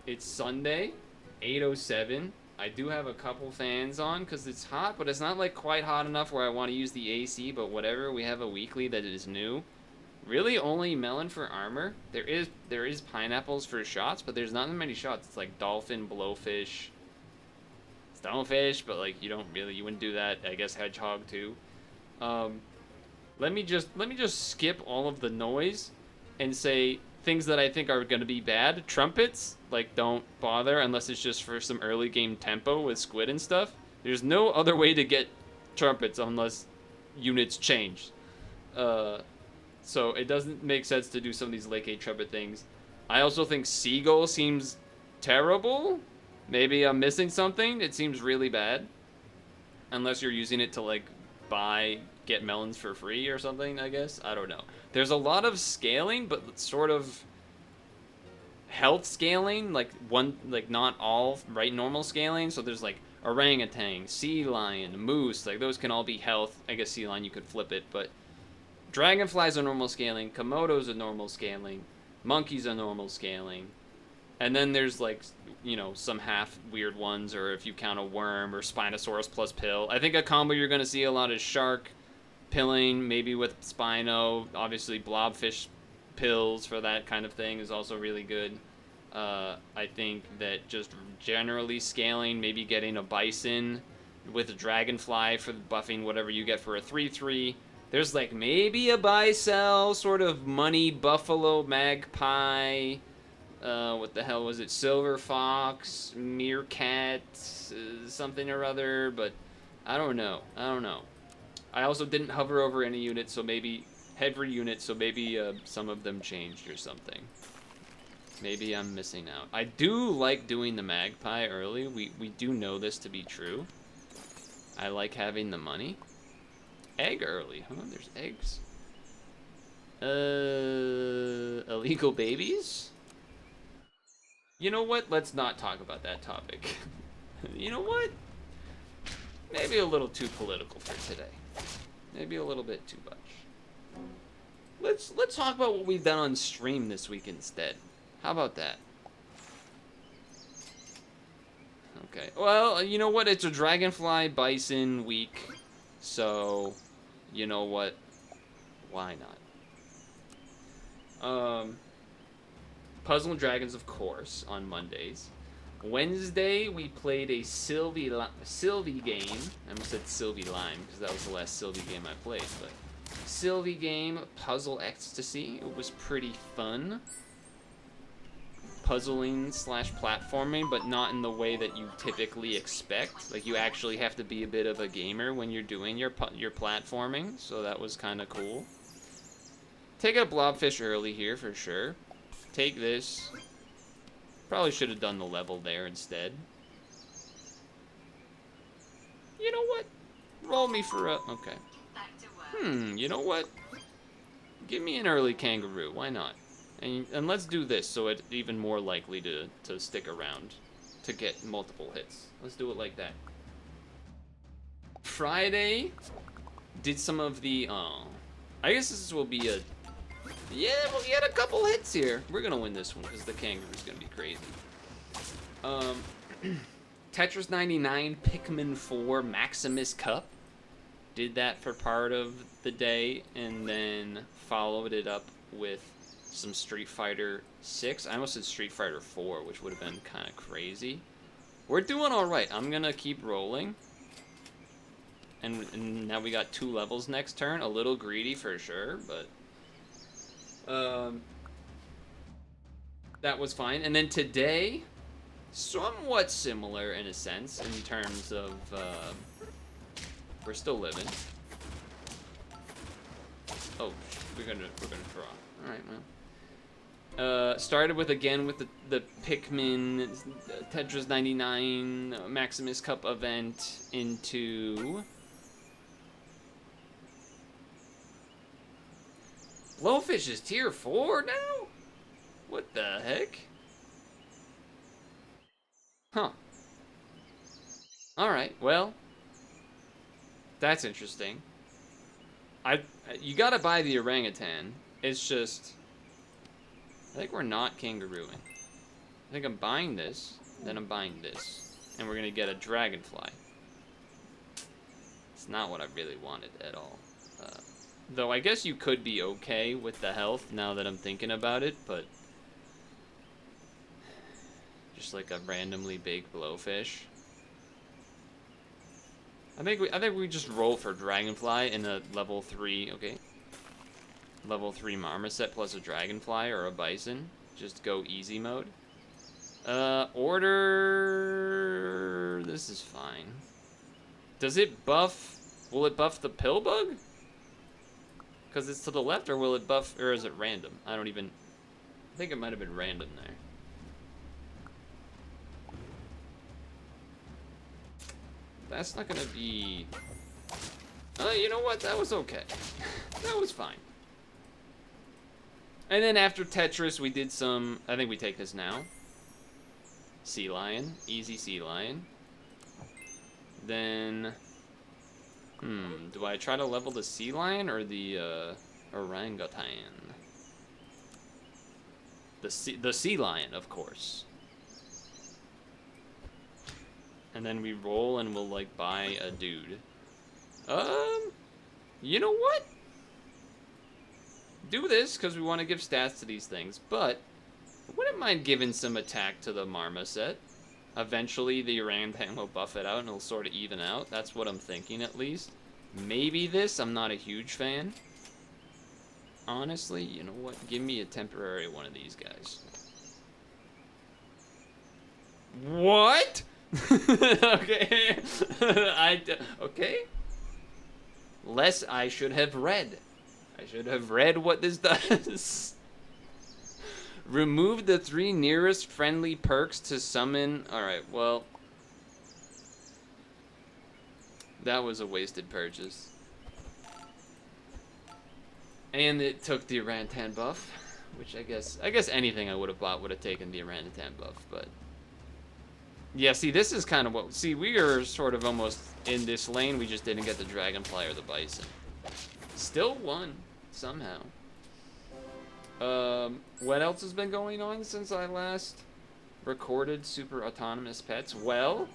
It's Sunday, 8:07. I do have a couple fans on because it's hot, but it's not like quite hot enough where I want to use the AC, but whatever. We have a weekly that is new. Really only melon for armor. There is pineapples for shots, but there's not that many shots. It's like dolphin, blowfish, stonefish, but like you wouldn't do that. I guess hedgehog too. Um, let me just skip all of the noise and say things that I think are gonna be bad. Trumpets, like don't bother unless it's just for some early game tempo with squid and stuff. There's no other way to get trumpets unless units change. Uh, so it doesn't make sense to do some of these late game trumpet things. I also think seagull seems terrible. Maybe I'm missing something. It seems really bad. Unless you're using it to like get melons for free or something, I guess. I don't know. There's a lot of scaling, but sort of health scaling, like not all right normal scaling. So there's like orangutan, sea lion, moose, like those can all be health. I guess sea lion you could flip it, but dragonflies are normal scaling, komodos are normal scaling, monkeys are normal scaling, and then there's like some half weird ones, or if you count a worm or Spinosaurus plus pill. I think a combo you're gonna see a lot is shark pilling, maybe with Spino. Obviously, blobfish pills for that kind of thing is also really good. I think that just generally scaling, maybe getting a bison with a dragonfly for buffing whatever you get for a 3/3. There's like maybe a buy sell sort of money buffalo magpie. What the hell was it? Silver fox, meerkat, something or other. But I don't know. I don't know. I also didn't hover over any units, so maybe every unit, so maybe some of them changed or something. Maybe I'm missing out. I do like doing the magpie early. We do know this to be true. I like having the money. Egg early, huh? There's eggs. Illegal babies? You know what? Let's not talk about that topic. You know what? Maybe a little too political for today. Maybe a little bit too much. Let's talk about what we've done on stream this week instead. How about that? Okay. Well, you know what? It's a Dragonfly Bison week, so you know what? Why not? Puzzle and Dragons, of course, on Mondays. Wednesday, we played a Sylvie game. I almost said Sylvie Lime because that was the last Sylvie game I played. But Sylvie game, Puzzle Ecstasy. It was pretty fun. Puzzling / platforming, but not in the way that you typically expect. Like you actually have to be a bit of a gamer when you're doing your platforming. So that was kind of cool. Take a blobfish early here for sure. Take this. Probably should have done the level there instead. You know what? Roll me for a... Okay. You know what? Give me an early kangaroo. Why not? And let's do this so it's even more likely to stick around to get multiple hits. Let's do it like that. Friday, did some of the... I guess this will be a... Yeah, well, we had a couple hits here. We're gonna win this one because the kangaroo's gonna be crazy. Tetris 99, Pikmin 4, Maximus Cup. Did that for part of the day, and then followed it up with some Street Fighter 6. I almost said Street Fighter 4, which would have been kind of crazy. We're doing all right. I'm gonna keep rolling. And now we got 2 levels next turn. A little greedy for sure, but... that was fine. And then today, somewhat similar in a sense in terms of we're still living. Oh, we're gonna draw. All right, well. Started with the Pikmin Tetris 99 Maximus Cup event into Blowfish is tier 4 now? What the heck? Huh. Alright, well. That's interesting. You gotta buy the orangutan. It's just... I think we're not kangarooing. I think I'm buying this, then I'm buying this. And we're gonna get a dragonfly. It's not what I really wanted at all. Though I guess you could be okay with the health now that I'm thinking about it, but just like a randomly big blowfish. I think we just roll for dragonfly in a level 3, okay? Level 3 marmoset plus a dragonfly or a bison. Just go easy mode. Order... This is fine. Does it buff... Will it buff the pill bug? Because it's to the left, or will it buff... Or is it random? I don't even... I think it might have been random there. That's not gonna be... you know what? That was okay. That was fine. And then after Tetris, we did some... I think we take this now. Sea lion. Easy sea lion. Then... do I try to level the sea lion or the orangutan? The sea lion, of course. And then we roll and we'll, like, buy a dude. You know what? Do this, because we want to give stats to these things, but I wouldn't mind giving some attack to the marmoset. Eventually, the orangutan will buff it out, and it'll sort of even out. That's what I'm thinking, at least. Maybe this. I'm not a huge fan. Honestly, you know what? Give me a temporary one of these guys. What? Okay. Okay. Less I should have read. I should have read what this does. Remove the 3 nearest friendly perks to summon. Alright, well. That was a wasted purchase. And it took the orangutan buff. Which I guess anything I would have bought would have taken the orangutan buff, but. Yeah, see, this is kind of what... See, we are sort of almost in this lane. We just didn't get the dragonfly or the bison. Still won, somehow. What else has been going on since I last recorded Super Autonomous Pets? Well,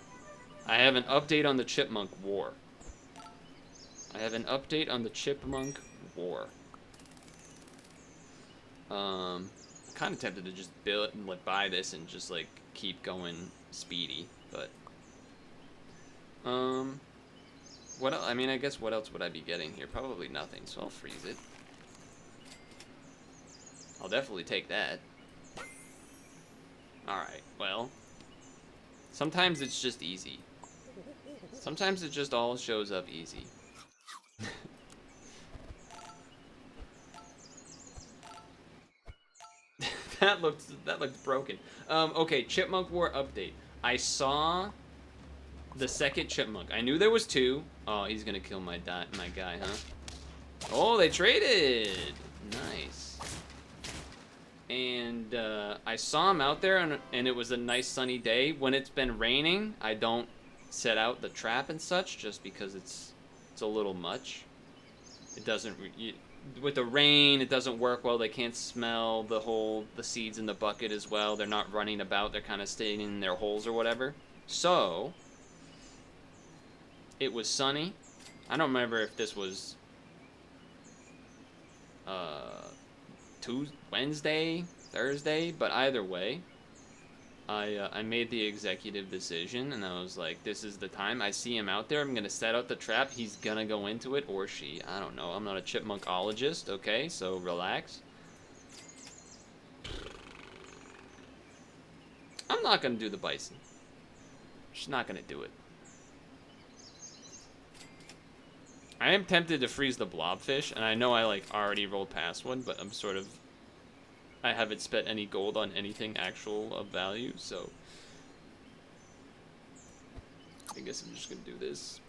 I have an update on the Chipmunk War. Kind of tempted to just build and like buy this and just like keep going speedy, but what else? I mean, I guess what else would I be getting here? Probably nothing, so I'll freeze it. I'll definitely take that. Alright, well, sometimes it's just easy. Sometimes it just all shows up easy. That looked broken. Okay, Chipmunk War update. I saw the second chipmunk. I knew there was 2. Oh, he's gonna kill my guy, huh? Oh, they traded. Nice. And I saw him out there, and it was a nice sunny day. When it's been raining, I don't set out the trap and such, just because it's a little much. It doesn't. With the rain, it doesn't work well. They can't smell the seeds in the bucket as well. They're not running about. They're kind of staying in their holes or whatever. So, it was sunny. I don't remember if this was Wednesday, Thursday, but either way, I made the executive decision, and I was like, this is the time. I see him out there. I'm going to set out the trap. He's going to go into it, or she. I don't know. I'm not a chipmunkologist, okay? So relax. I'm not going to do the bison. Just not going to do it. I am tempted to freeze the blobfish, and I know I like already rolled past one, but I'm sort of... I haven't spent any gold on anything actual of value, so I guess I'm just gonna do this.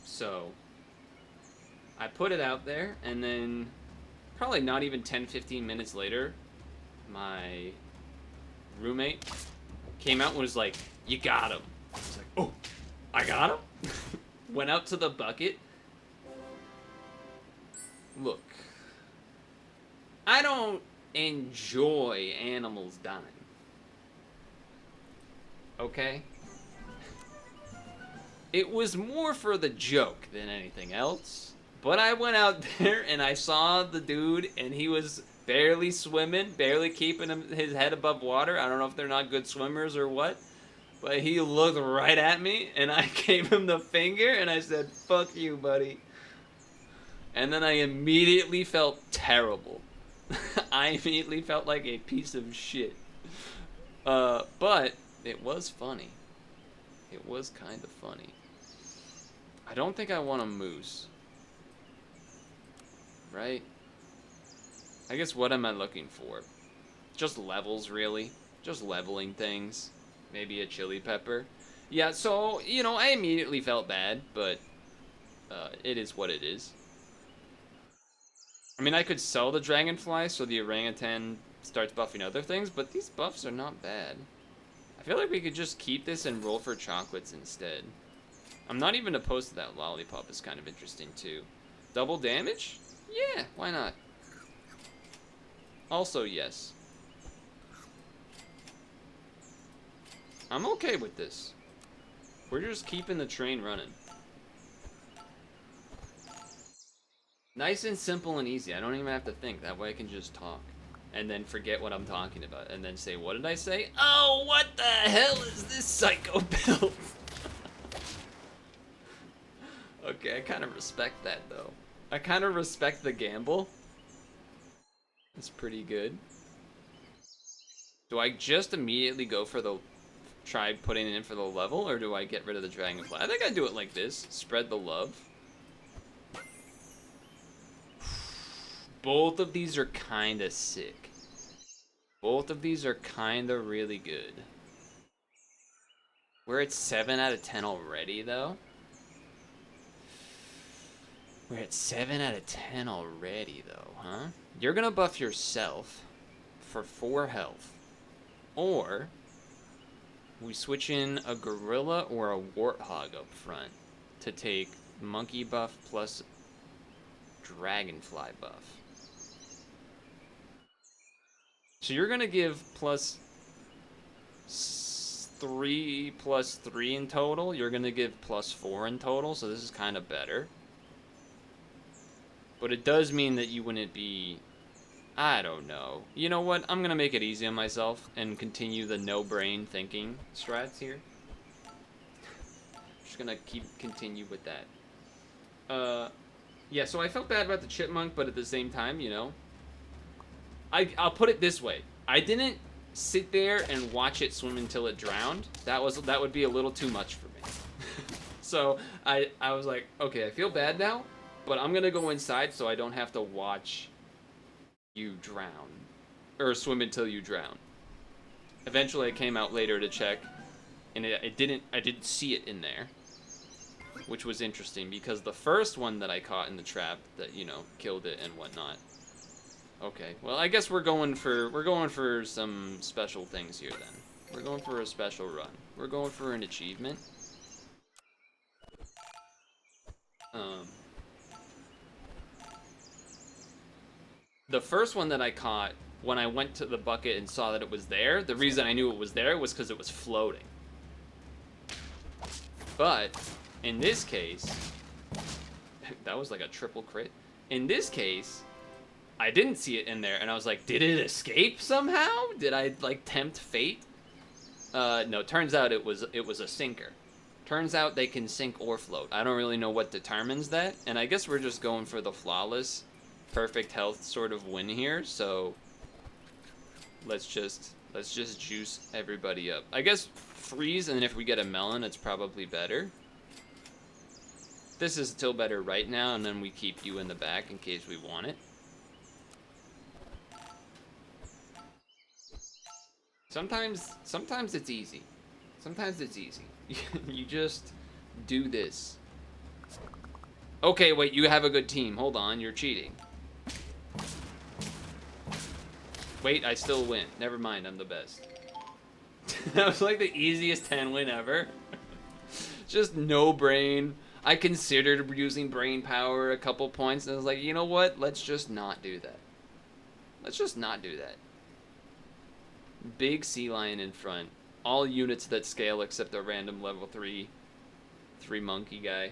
So I put it out there, and then probably not even 10-15 minutes later, my roommate came out and was like, "You got him." I was like, "Oh, I got him." Went out to the bucket. Look, I don't enjoy animals dying. Okay? It was more for the joke than anything else. But I went out there and I saw the dude, and he was barely swimming, barely keeping his head above water. I don't know if they're not good swimmers or what. But he looked right at me, and I gave him the finger, and I said, "Fuck you, buddy." And then I immediately felt terrible. I immediately felt like a piece of shit. But it was funny. It was kind of funny. I don't think I want a moose. Right? I guess what am I looking for? Just levels, really. Just leveling things. Maybe a chili pepper. Yeah, so, you know, I immediately felt bad, but it is what it is. I mean, I could sell the dragonfly so the orangutan starts buffing other things, but these buffs are not bad. I feel like we could just keep this and roll for chocolates instead. I'm not even opposed to that lollipop. Is kind of interesting, too. Double damage? Yeah, why not? Also, yes. I'm okay with this. We're just keeping the train running. Nice and simple and easy. I don't even have to think. That way I can just talk. And then forget what I'm talking about. And then say, what did I say? Oh, what the hell is this psycho build? Okay, I kind of respect that, though. I kind of respect the gamble. It's pretty good. Do I just immediately go for the... try putting it in for the level, or do I get rid of the dragonfly? I think I do it like this. Spread the love. Both of these are kind of sick. Both of these are kind of really good. We're at 7 out of 10 already, though. We're at 7 out of 10 already, though, huh? You're gonna buff yourself for 4 health. Or we switch in a gorilla or a warthog up front to take monkey buff plus dragonfly buff. So you're gonna give plus 3 plus 3 in total. You're gonna give plus 4 in total, so this is kind of better. But it does mean that you wouldn't be... I don't know. You know what? I'm gonna make it easy on myself and continue the no-brain thinking strats here. Just gonna continue with that. Yeah, so I felt bad about the chipmunk, but at the same time, you know, I'll put it this way. I didn't sit there and watch it swim until it drowned. That would be a little too much for me. So I was like, okay, I feel bad now, but I'm gonna go inside so I don't have to watch you drown or swim until you drown. Eventually, I came out later to check, and I didn't see it in there, which was interesting because the first one that I caught in the trap that, you know, killed it and whatnot. Okay, well, I guess we're going for some special things here then. We're going for a special run. We're going for an achievement. The first one that I caught, when I went to the bucket and saw that it was there, the reason I knew it was there was because it was floating. But in this case, that was like a triple crit. In this case, I didn't see it in there, and I was like, did it escape somehow? Did I, like, tempt fate? No, turns out it was a sinker. Turns out they can sink or float. I don't really know what determines that, and I guess we're just going for the flawless, perfect health sort of win here, so let's just juice everybody up. I guess freeze, and if we get a melon, it's probably better. This is still better right now, and then we keep you in the back in case we want it. Sometimes it's easy. Sometimes it's easy. You just do this. Okay, wait, you have a good team. Hold on, you're cheating. Wait, I still win. Never mind, I'm the best. That was like the easiest 10 win ever. Just no brain. I considered using brain power a couple points, and I was like, you know what? Let's just not do that. Let's just not do that. Big sea lion in front. All units that scale except a random level 3 monkey guy.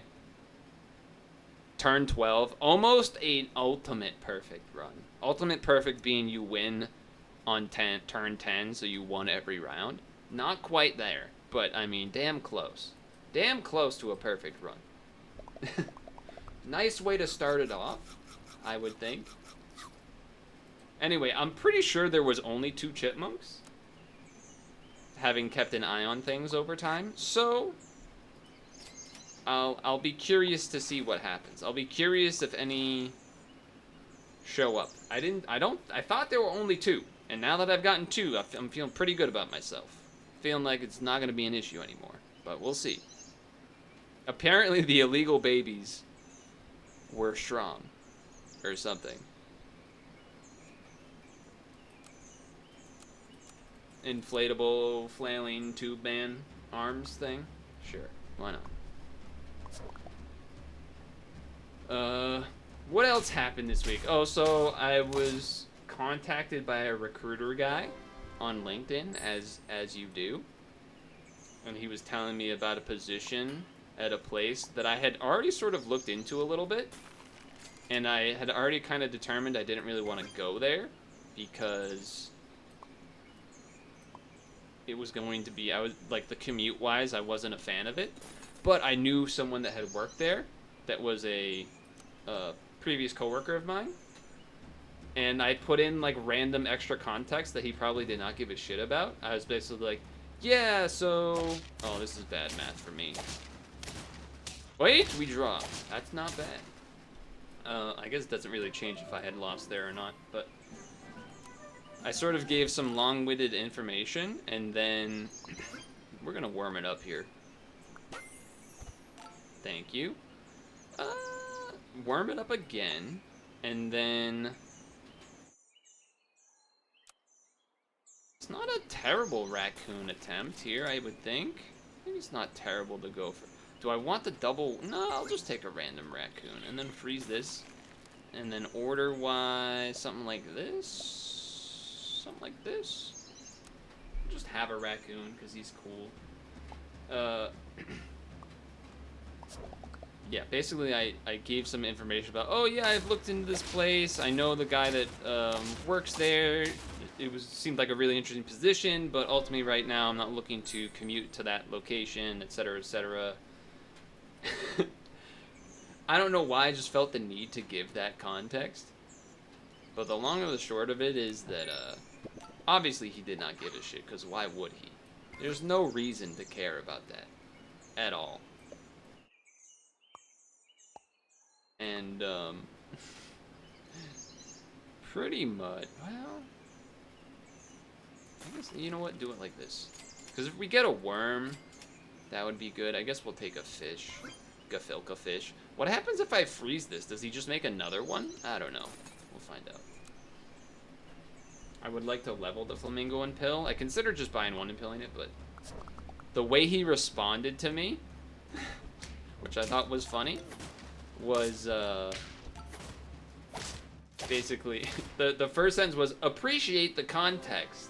Turn 12. Almost an ultimate perfect run. Ultimate perfect being you win on turn 10, so you won every round. Not quite there, but I mean, damn close. Damn close to a perfect run. Nice way to start it off, I would think. Anyway, I'm pretty sure there was only 2 chipmunks, having kept an eye on things over time, so I'll be curious to see what happens. I'll be curious if any show up. I thought there were only 2, and now that I've gotten 2, I'm feeling pretty good about myself. Feeling like it's not going to be an issue anymore, but we'll see. Apparently the illegal babies were strong, or something. Inflatable flailing tube man arms thing? Sure, why not? What else happened this week? Oh, so I was contacted by a recruiter guy on LinkedIn, as you do. And he was telling me about a position at a place that I had already sort of looked into a little bit. And I had already kind of determined I didn't really want to go there because it was going to be, I was like, the commute wise, I wasn't a fan of it. But I knew someone that had worked there that was a previous coworker of mine. And I put in like random extra context that he probably did not give a shit about. I was basically like, yeah, so... Oh, this is bad math for me. Wait, we draw. That's not bad. I guess it doesn't really change if I had lost there or not, but... I sort of gave some long-winded information, and then... We're gonna warm it up here. Thank you. Warm it up again, and then... It's not a terrible raccoon attempt here, I would think. Maybe it's not terrible to go for. Do I want the double? No, I'll just take a random raccoon and then freeze this. And then order-wise, something like this. Something like this. Just have a raccoon, because he's cool. Yeah, basically I gave some information about, oh yeah, I've looked into this place. I know the guy that works there. It seemed like a really interesting position, but ultimately right now I'm not looking to commute to that location, etc., etc. I don't know why I just felt the need to give that context. But the long and the short of it is that obviously he did not give a shit, because why would he? There's no reason to care about that at all. And pretty much, well, I guess, you know what, do it like this. Because if we get a worm, that would be good. I guess we'll take a fish. Gafilka fish. What happens if I freeze this? Does he just make another one? I don't know. We'll find out. I would like to level the flamingo and pill. I considered just buying one and pilling it, but the way he responded to me, which I thought was funny, was basically the first sentence was appreciate the context.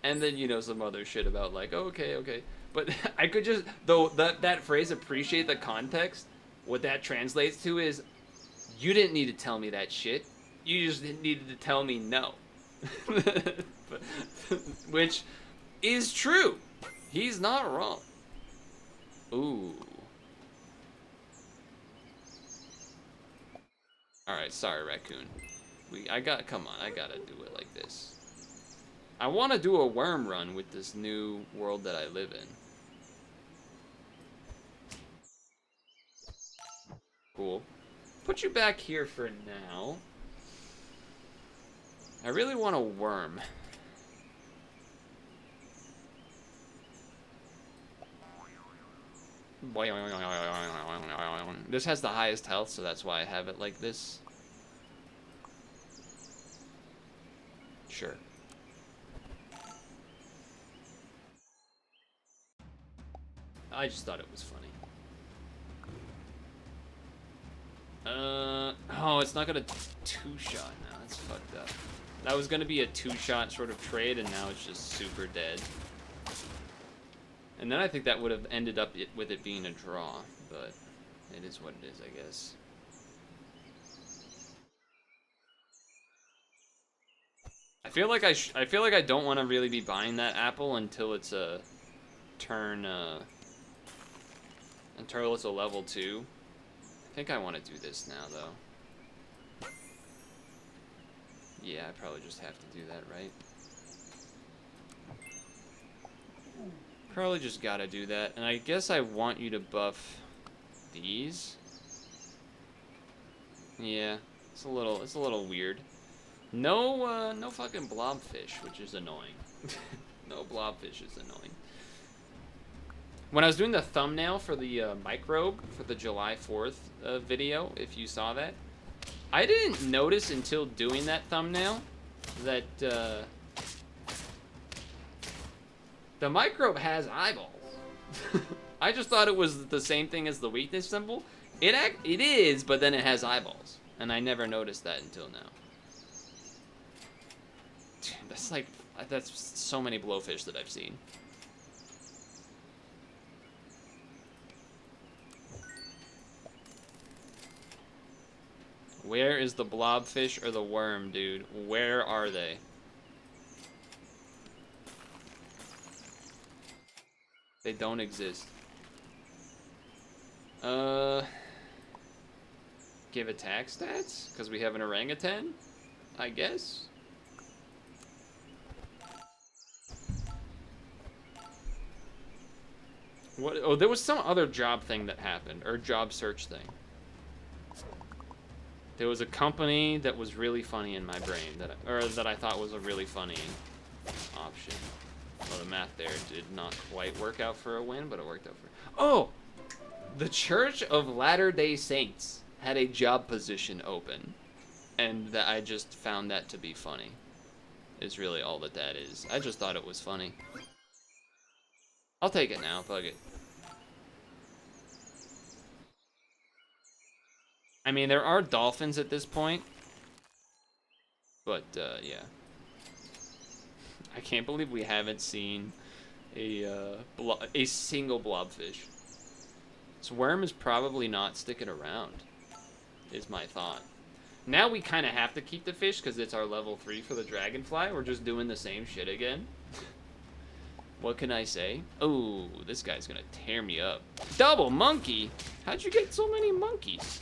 And then, you know, some other shit about like, oh, okay. But I could just, though, that phrase, appreciate the context, what that translates to is, you didn't need to tell me that shit. You just needed to tell me no. Which is true. He's not wrong. Ooh. Alright, sorry, raccoon. Come on, I gotta do it like this. I want to do a worm run with this new world that I live in. Cool. Put you back here for now. I really want a worm. This has the highest health, so that's why I have it like this. Sure. I just thought it was funny. Oh, it's not gonna two-shot now. That's fucked up. That was gonna be a two-shot sort of trade, and now it's just super dead. And then I think that would have ended up with it being a draw, but it is what it is, I guess. I feel like I don't want to really be buying that apple until it's a turn until it's a level 2. I think I want to do this now though. Yeah, I probably just have to do that, right? Probably just gotta do that. And I guess I want you to buff these. Yeah, it's a little weird. No, no fucking blobfish, which is annoying. No blobfish is annoying. When I was doing the thumbnail for the microbe for the July 4th video, if you saw that, I didn't notice until doing that thumbnail that the microbe has eyeballs. I just thought it was the same thing as the weakness symbol. It is, but then it has eyeballs, and I never noticed that until now. Dude, that's so many blowfish that I've seen. Where is the blobfish or the worm, dude? Where are they? They don't exist. Give attack stats? Because we have an orangutan? I guess? What? Oh, there was some other job thing that happened, or job search thing. There was a company that was really funny in my brain, that I thought was a really funny option. Well, the math there did not quite work out for a win, but it worked out for... Oh! The Church of Latter-day Saints had a job position open, and I just found that to be funny. Is really all that is. I just thought it was funny. I'll take it now, fuck it. I mean, there are dolphins at this point, but yeah. I can't believe we haven't seen a single blobfish. This worm is probably not sticking around, is my thought. Now we kind of have to keep the fish because it's our level 3 for the dragonfly. We're just doing the same shit again. What can I say? Oh, this guy's gonna tear me up. Double monkey? How'd you get so many monkeys?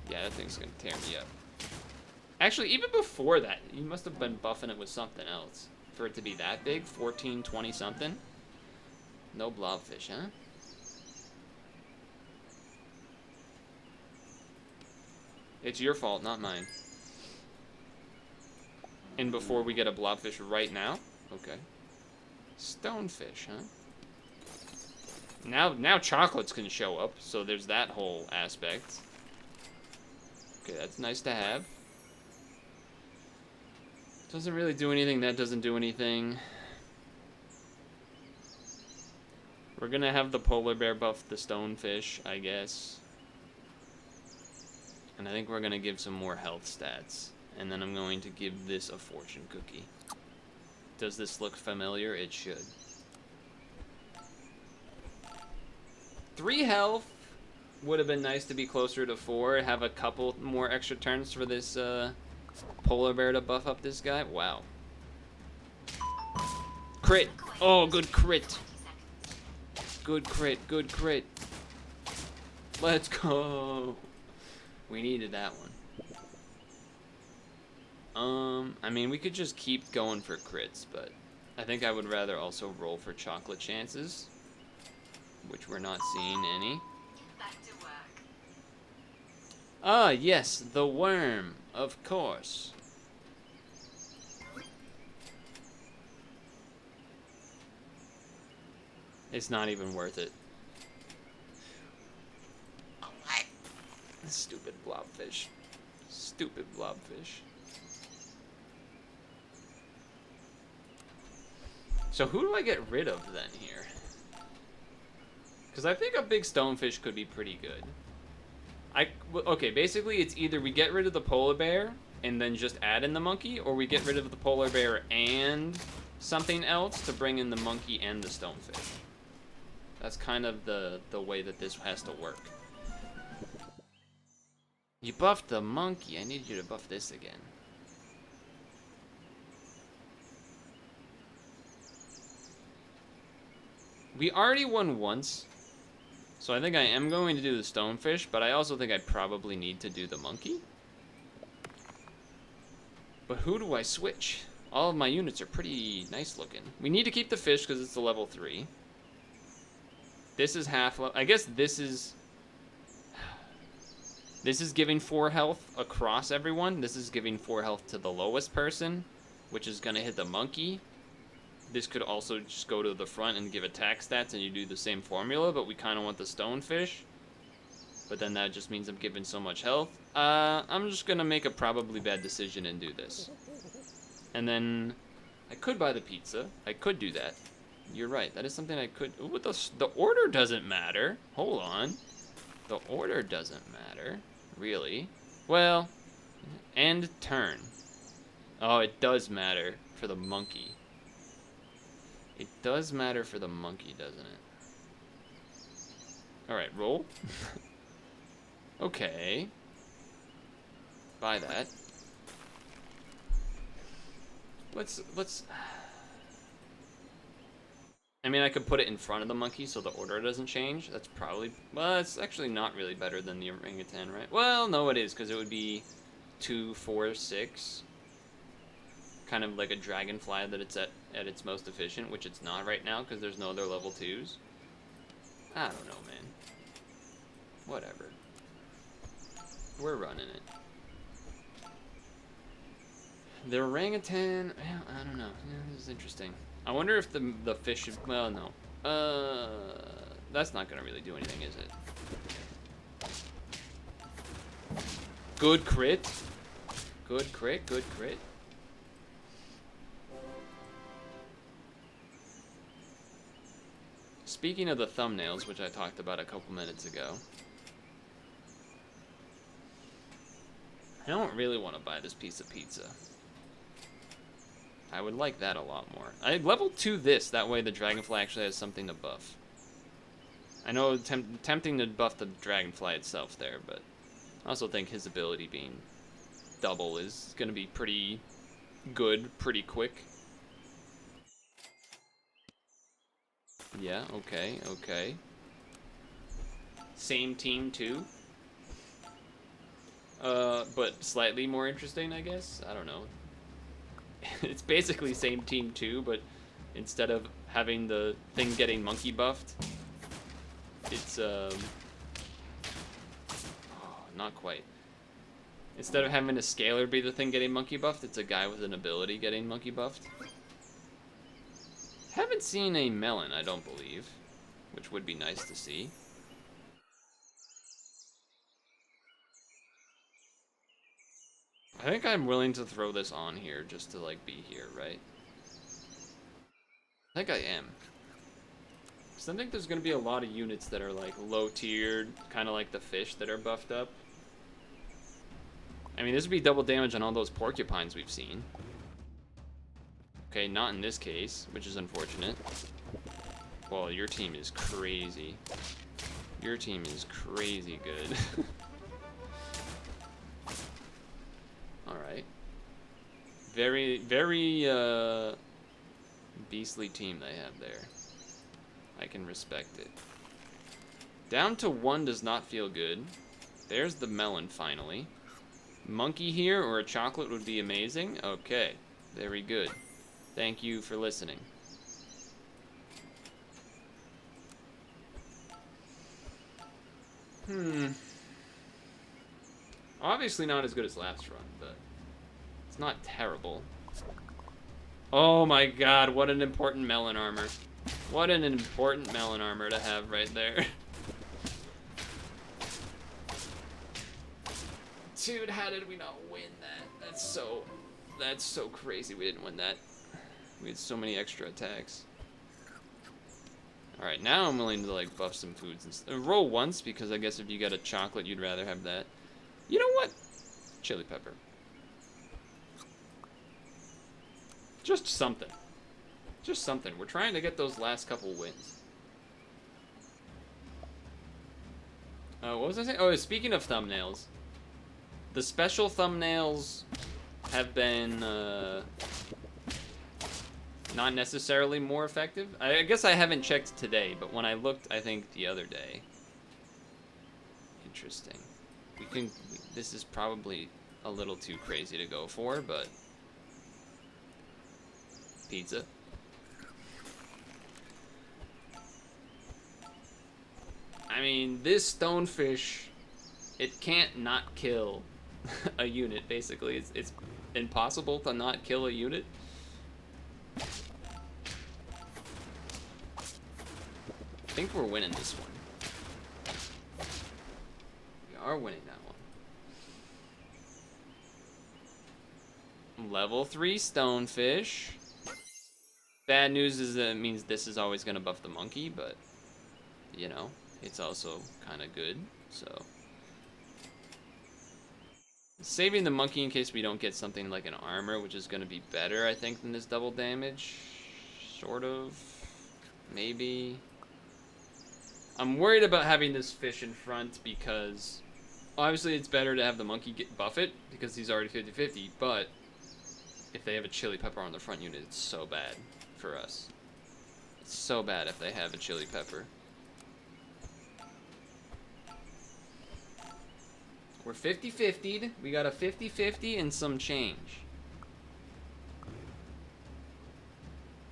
Yeah, that thing's gonna tear me up. Actually, even before that, you must have been buffing it with something else for it to be that big. 14, 20 something. No blobfish, huh? It's your fault, not mine. And before we get a blobfish right now? Okay. Stonefish, huh? Now chocolates can show up, so there's that whole aspect. Okay, that's nice to have. Doesn't really do anything, that doesn't do anything. We're gonna have the polar bear buff the stonefish, I guess. And I think we're gonna give some more health stats. And then I'm going to give this a fortune cookie. Does this look familiar? It should. 3 health. Would have been nice to be closer to 4. Have a couple more extra turns for this polar bear to buff up this guy. Wow. Crit. Oh, good crit. Good crit. Good crit. Let's go. We needed that one. I mean, we could just keep going for crits, but I think I would rather also roll for chocolate chances, which we're not seeing any. Ah, yes, the worm, of course. It's not even worth it. Oh, what? Stupid blobfish. Stupid blobfish. So who do I get rid of then here? Because I think a big stonefish could be pretty good. Okay, basically it's either we get rid of the polar bear and then just add in the monkey, or we get rid of the polar bear and something else to bring in the monkey and the stonefish. That's kind of the way that this has to work. You buffed the monkey. I need you to buff this again. We already won once, so I think I am going to do the stonefish, but I also think I probably need to do the monkey. But who do I switch? All of my units are pretty nice looking. We need to keep the fish because it's a level 3. This is half level. I guess this is giving 4 health across everyone. This is giving 4 health to the lowest person, which is going to hit the monkey. This could also just go to the front and give attack stats and you do the same formula, but we kind of want the stonefish. But then that just means I'm giving so much health. I'm just going to make a probably bad decision and do this. And then I could buy the pizza. I could do that. You're right. That is something I could... Ooh, the order doesn't matter. Hold on. The order doesn't matter. Really? Well, end turn. Oh, it does matter for the monkey. It does matter for the monkey, doesn't it? Alright, roll. Okay. Buy that. Let's... I mean, I could put it in front of the monkey so the order doesn't change. That's probably... Well, it's actually not really better than the orangutan, right? Well, no, it is, because it would be 2, 4, 6. Kind of like a dragonfly that it's at its most efficient, which it's not right now because there's no other level 2s. I don't know, man. Whatever. We're running it. The orangutan, well, I don't know. Yeah, this is interesting. I wonder if the fish, well, no. That's not gonna really do anything, is it? Good crit. Good crit, good crit. Speaking of the thumbnails, which I talked about a couple minutes ago, I don't really want to buy this piece of pizza. I would like that a lot more. I'd level 2 this, that way the dragonfly actually has something to buff. I know tempting to buff the dragonfly itself there, but I also think his ability being double is going to be pretty good, pretty quick. Yeah, okay, okay. Same team too. But slightly more interesting, I guess. I don't know. It's basically same team too, but instead of having the thing getting monkey buffed, it's oh, not quite. Instead of having a scaler be the thing getting monkey buffed, it's a guy with an ability getting monkey buffed. Haven't seen a melon, I don't believe, which would be nice to see. I think I'm willing to throw this on here just to, like, be here, right? I think I am. Because I think there's going to be a lot of units that are, like, low-tiered, kind of like the fish that are buffed up. I mean, this would be double damage on all those porcupines we've seen. Okay, not in this case, which is unfortunate. Well, your team is crazy. Your team is crazy good. Alright. Very, very, beastly team they have there. I can respect it. Down to 1 does not feel good. There's the melon, finally. Monkey here or a chocolate would be amazing. Okay, very good. Thank you for listening. Obviously not as good as last run, but it's not terrible. Oh my god, what an important melon armor. What an important melon armor to have right there. Dude, how did we not win that? That's so crazy we didn't win that. We had so many extra attacks. Alright, now I'm willing to, like, buff some foods and roll once, because I guess if you got a chocolate, you'd rather have that. You know what? Chili pepper. Just something. Just something. We're trying to get those last couple wins. What was I saying? Oh, speaking of thumbnails. The special thumbnails have been, not necessarily more effective. I guess I haven't checked today, but when I looked, I think the other day. Interesting. This is probably a little too crazy to go for, but pizza. I mean, this stonefish, it can't not kill a unit, basically. It's impossible to not kill a unit. I think we're winning this one. We are winning that one. Level 3 stonefish. Bad news is that it means this is always going to buff the monkey, but, you know, it's also kind of good, so. Saving the monkey in case we don't get something like an armor, which is going to be better, I think, than this double damage. Sort of. Maybe. I'm worried about having this fish in front because obviously it's better to have the monkey buff it because he's already 50-50, but if they have a chili pepper on the front unit, it's so bad for us. It's so bad if they have a chili pepper. We're 50-50'd. We got a 50-50 and some change.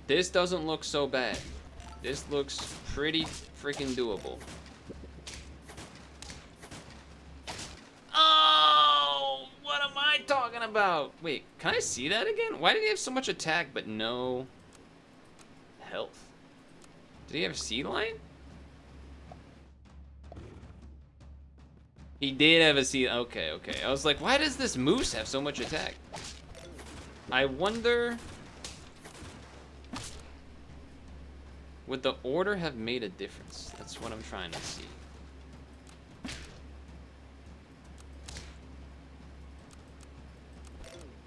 This doesn't look so bad. This looks pretty freaking doable. Oh, what am I talking about? Wait, can I see that again? Why did he have so much attack but no health? Did he have sea lion? He did have a sea. Okay, okay. I was like, why does this moose have so much attack? I wonder. Would the order have made a difference? That's what I'm trying to see.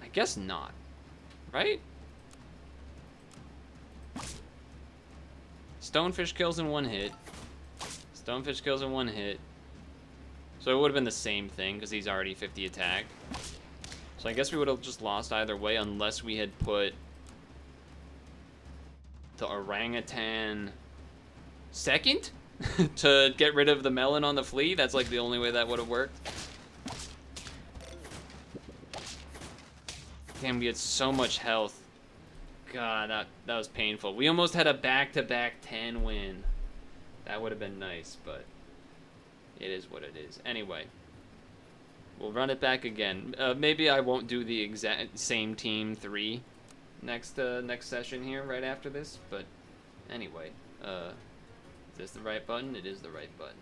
I guess not. Right? Stonefish kills in one hit. Stonefish kills in one hit. So it would have been the same thing because he's already 50 attack. So I guess we would have just lost either way unless we had put the orangutan second to get rid of the melon on the flea. That's like the only way that would have worked. Damn, we had so much health. God, that was painful. We almost had a back-to-back 10 win. That would have been nice, but it is what it is. Anyway, we'll run it back again. Maybe I won't do the exact same team 3 next session here right after this, but anyway, is this the right button? It is the right button.